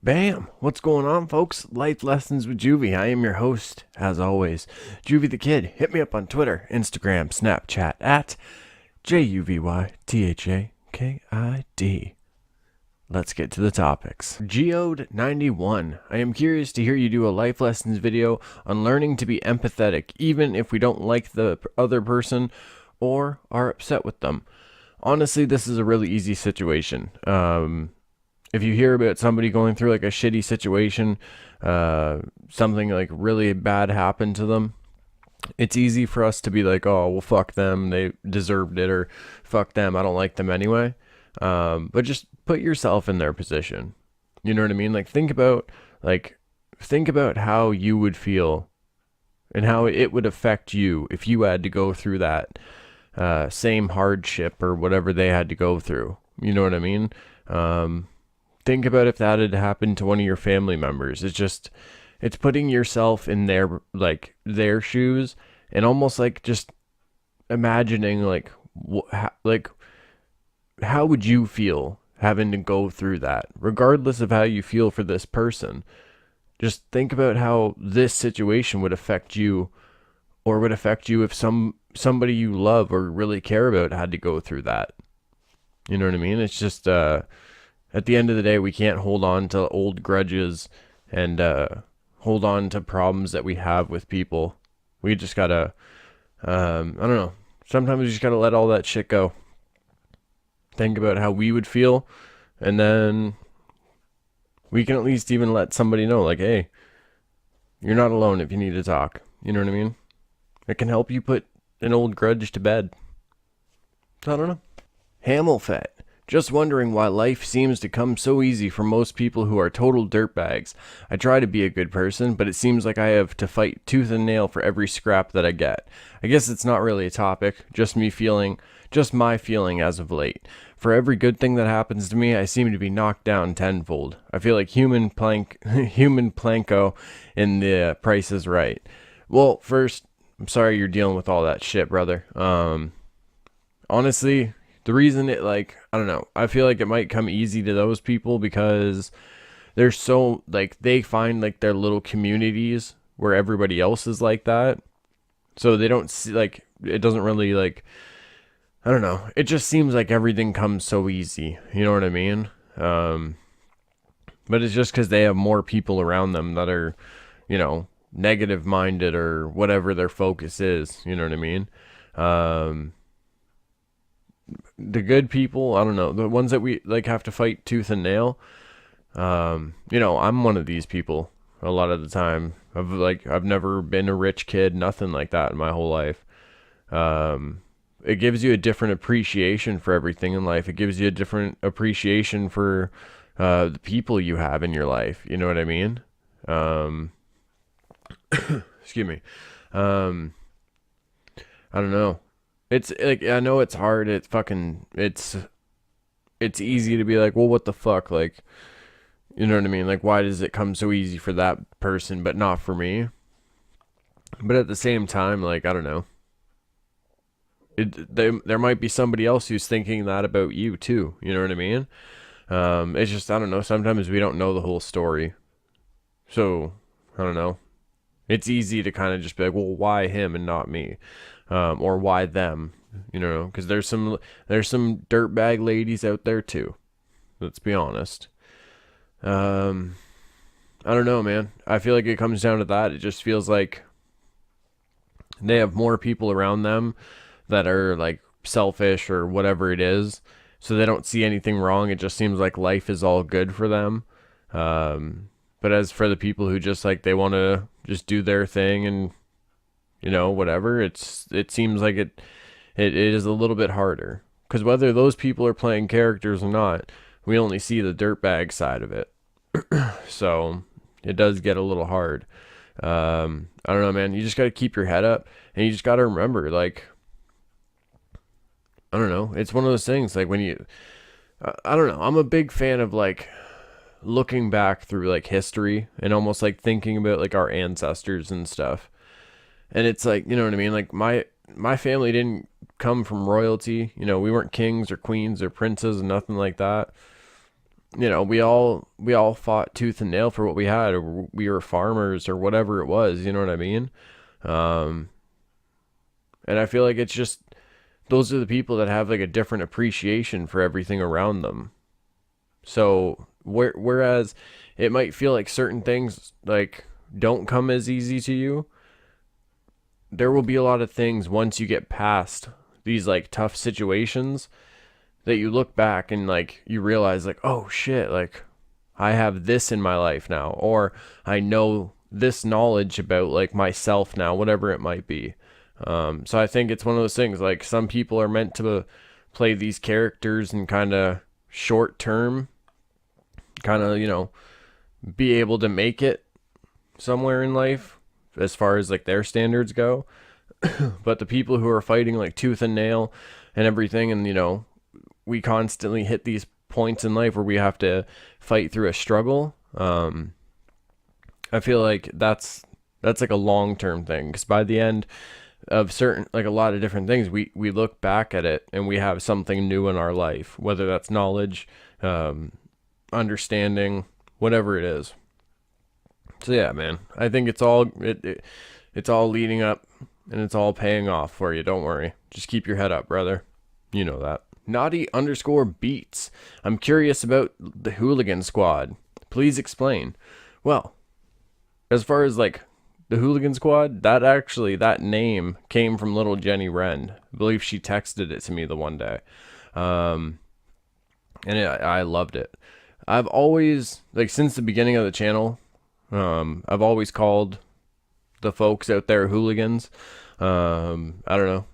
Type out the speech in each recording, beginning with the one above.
Bam! What's going on, folks? Life Lessons with Juvy. I am your host, as always, JuvyThaKid. Hit me up on Twitter, Instagram, Snapchat at JuvyThaKid. Let's get to the topics. Geode91. I am curious to hear you do a life lessons video on learning to be empathetic, even if we don't like the other person or are upset with them. Honestly, this is a really easy situation. If you hear about somebody going through like a shitty situation, something like really bad happened to them, it's easy for us to be like, oh, well, fuck them, they deserved it, or fuck them, I don't like them anyway. But just put yourself in their position. You know what I mean? Think about how you would feel and how it would affect you if you had to go through that same hardship or whatever they had to go through. You know what I mean? Think about if that had happened to one of your family members. It's putting yourself in their shoes, and almost just imagining how would you feel having to go through that, regardless of how you feel for this person. Just think about how this situation would affect you, or would affect you if somebody you love or really care about had to go through that. You know what I mean? It's just at the end of the day, we can't hold on to old grudges and hold on to problems that we have with people. We just gotta, I don't know. Sometimes we just gotta let all that shit go. Think about how we would feel, and then we can at least even let somebody know, hey, you're not alone if you need to talk. You know what I mean? It can help you put an old grudge to bed. I don't know. Hamelfet. Just wondering why life seems to come so easy for most people who are total dirtbags. I try to be a good person, but it seems like I have to fight tooth and nail for every scrap that I get. I guess it's not really a topic, just my feeling as of late. For every good thing that happens to me, I seem to be knocked down tenfold. I feel like human Planko in The Price is Right. Well, first, I'm sorry you're dealing with all that shit, brother. Honestly, the reason I don't know, I feel like it might come easy to those people because they're so, they find their little communities where everybody else is like that. So they don't see, it doesn't really, I don't know. It just seems like everything comes so easy. You know what I mean? But it's just because they have more people around them that are, negative minded or whatever their focus is. You know what I mean? The good people, I don't know, the ones that we have to fight tooth and nail. I'm one of these people a lot of the time. I've never been a rich kid, nothing like that in my whole life. It gives you a different appreciation for everything in life. It gives you a different appreciation for the people you have in your life. You know what I mean? Excuse me. I don't know. It's I know it's hard. It's easy to be like, well, what the fuck? You know what I mean? Why does it come so easy for that person, but not for me? But at the same time, I don't know. There might be somebody else who's thinking that about you too. You know what I mean? It's just, I don't know. Sometimes we don't know the whole story. So, I don't know. It's easy to kind of just be like, well, why him and not me? Or why them? You know, because there's some dirtbag ladies out there too. Let's be honest. I don't know, man. I feel like it comes down to that. It just feels like they have more people around them that are selfish or whatever it is, so they don't see anything wrong. It just seems like life is all good for them. But as for the people who just they want to just do their thing and whatever, it seems like it is a little bit harder, because whether those people are playing characters or not, we only see the dirtbag side of it. So it does get a little hard. I don't know, man. You just got to keep your head up, and you just got to remember, I don't know. It's one of those things, when you, I don't know. I'm a big fan of looking back through history and almost thinking about our ancestors and stuff. And it's you know what I mean? My family didn't come from royalty. We weren't kings or queens or princes and nothing like that. we all fought tooth and nail for what we had, or we were farmers or whatever it was, you know what I mean? Um, and I feel like it's just those are the people that have like a different appreciation for everything around them. So whereas it might feel like certain things like don't come as easy to you, there will be a lot of things once you get past these like tough situations that you look back and like you realize like, oh shit, like I have this in my life now, or I know this knowledge about like myself now, whatever it might be. So I think it's one of those things like some people are meant to play these characters and kind of short term, kind of, be able to make it somewhere in life as far as like their standards go. But the people who are fighting like tooth and nail and everything, and we constantly hit these points in life where we have to fight through a struggle. I feel like that's like a long-term thing, because by the end of certain, like a lot of different things, we look back at it and we have something new in our life, whether that's knowledge, understanding, whatever it is. So yeah, man, I think it's all leading up and it's all paying off for you. Don't worry. Just keep your head up, brother. You know that. Naughty_beats. I'm curious about the Hooligan Squad. Please explain. Well, as far as like the Hooligan Squad, that name came from little Jenny Wren. I believe she texted it to me the one day. I loved it. I've always, like, since the beginning of the channel, I've always called the folks out there hooligans. I don't know.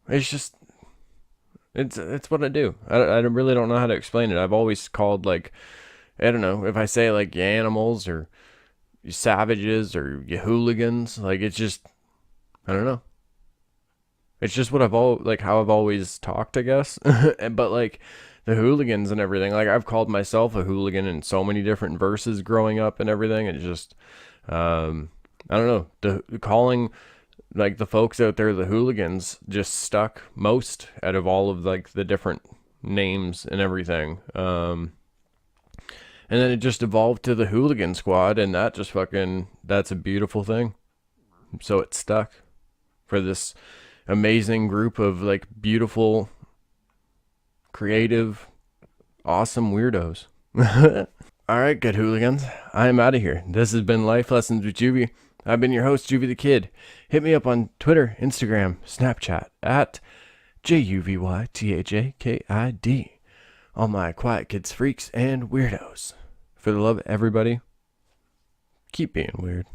It's just, it's what I do. I really don't know how to explain it. I've always called, like, I don't know, if I say like you animals or you savages or you hooligans, like it's just, I don't know. It's just what how I've always talked, I guess. But like the hooligans and everything, like I've called myself a hooligan in so many different verses growing up and everything. It's just, I don't know, calling like the folks out there the hooligans just stuck most out of all of like the different names and everything. And then it just evolved to the Hooligan Squad, and that just that's a beautiful thing. So it stuck for this amazing group of like beautiful, creative, awesome weirdos. All right, good hooligans. I am out of here. This has been Life Lessons with Juvy. I've been your host, JuvyThaKid. Hit me up on Twitter, Instagram, Snapchat at JuvyThaKid. All my quiet kids, freaks, and weirdos. For the love of everybody, keep being weird.